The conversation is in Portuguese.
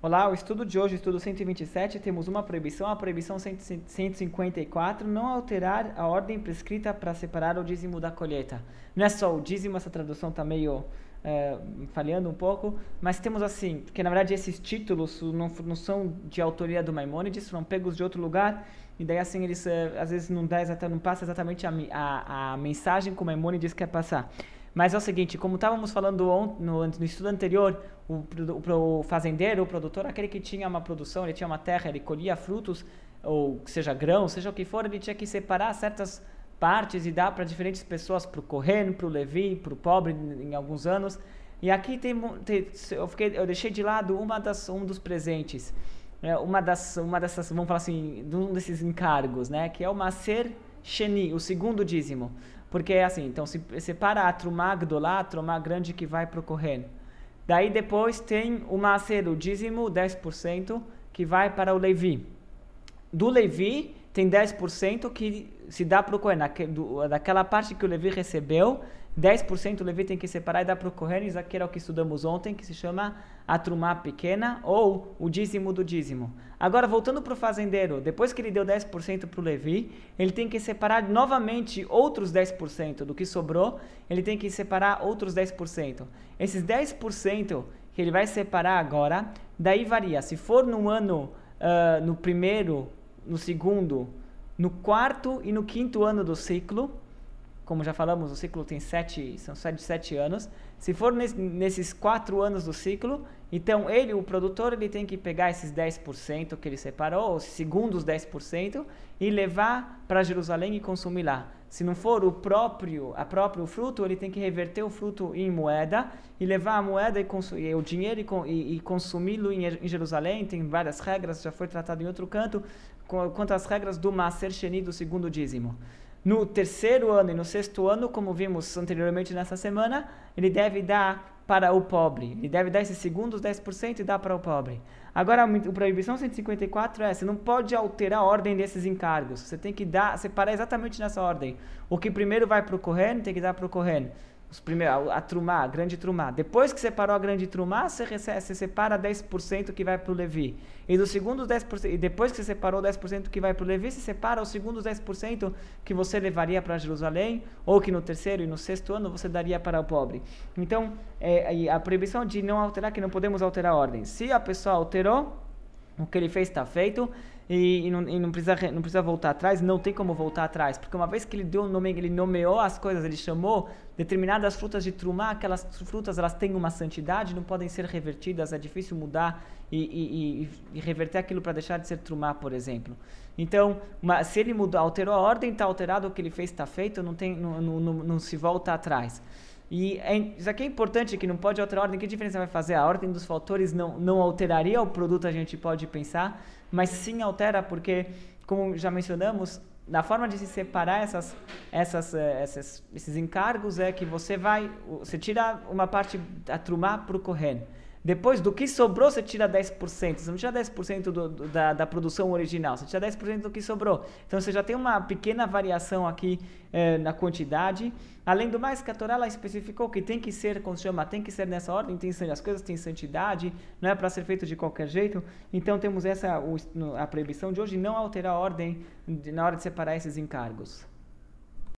Olá, o estudo de hoje, o estudo 127, temos uma proibição, a proibição 154, não alterar a ordem prescrita para separar o dízimo da colheita. Não é só o dízimo, essa tradução está meio falhando um pouco, mas temos assim, porque na verdade esses títulos não são de autoria do Maimônides, foram pegos de outro lugar, e daí assim eles às vezes não passa exatamente a mensagem que o Maimônides quer passar. Mas é o seguinte, como estávamos falando no estudo anterior, o fazendeiro, o produtor, aquele que tinha uma produção, ele tinha uma terra, ele colhia frutos, ou seja grão, seja o que for, ele tinha que separar certas partes e dar para diferentes pessoas, para o Kohen, para o Levi, para o pobre em alguns anos. E aqui eu deixei de lado um dos presentes, uma dessas, vamos falar assim, um desses encargos, né, que é o Maser Sheni, o segundo dízimo. Porque é assim, então se separa a Trumá Gdolá, a Trumá grande que vai para o Kohen. Daí depois tem o Maser, o dízimo, 10%, que vai para o Levi. Do Levi tem 10% que se dá para o Kohen. Daquela parte que o Levi recebeu, 10% o Levi tem que separar e dar para o Kohen. Isso aqui era o que estudamos ontem, que se chama a Trumá pequena ou o dízimo do dízimo. Agora, voltando para o fazendeiro, depois que ele deu 10% para o Levi, ele tem que separar novamente outros 10% do que sobrou, ele tem que separar outros 10%. Esses 10% que ele vai separar agora, daí varia. Se for no ano, no primeiro, no segundo, no quarto e no quinto ano do ciclo, como já falamos, o ciclo tem são 7 anos. Se for nesses 4 anos do ciclo, então o produtor, ele tem que pegar esses 10% que ele separou, os segundos 10%, e levar para Jerusalém e consumir lá. Se não for o próprio fruto, ele tem que reverter o fruto em moeda e levar a moeda e o dinheiro e consumi-lo em Jerusalém. Tem várias regras, já foi tratado em outro canto, quanto às regras do Maser Sheni, do segundo dízimo. No terceiro ano e no sexto ano, como vimos anteriormente nessa semana, ele deve dar para o pobre. Ele deve dar esses segundos 10% e dar para o pobre. Agora, a proibição 154 você não pode alterar a ordem desses encargos. Você tem que separar exatamente nessa ordem. O que primeiro vai para o Kohen, tem que dar para o Kohen. A Trumá, a grande Trumá. Depois que separou a grande Trumá, você separa 10% que vai para o Levi. E dos segundos 10%, e depois que você separou 10% que vai para o Levi, você separa os segundos 10% que você levaria para Jerusalém, ou que no terceiro e no sexto ano você daria para o pobre. Então, a proibição de não alterar, que não podemos alterar a ordem. Se a pessoa alterou, o que ele fez está feito, e não precisa voltar atrás, não tem como voltar atrás, porque uma vez que ele deu o nome, ele nomeou as coisas, ele chamou determinadas frutas de Trumá, aquelas frutas elas têm uma santidade, não podem ser revertidas, é difícil mudar e reverter aquilo para deixar de ser Trumá, por exemplo. Então, se ele alterou a ordem, está alterado, o que ele fez está feito, não se volta atrás. E isso aqui é importante, que não pode alterar a ordem. Que diferença vai fazer? A ordem dos fatores não alteraria o produto, a gente pode pensar, mas sim altera porque, como já mencionamos, na forma de se separar esses encargos é que você tira uma parte da Trumá para o Kohen. Depois do que sobrou, você tira 10%. Você não tira 10% da produção original, você tira 10% do que sobrou. Então você já tem uma pequena variação aqui na quantidade. Além do mais, que a Torá ela especificou que tem que ser, como se chama, tem que ser nessa ordem, as coisas têm santidade, não é para ser feito de qualquer jeito. Então temos a proibição de hoje, não alterar a ordem na hora de separar esses encargos.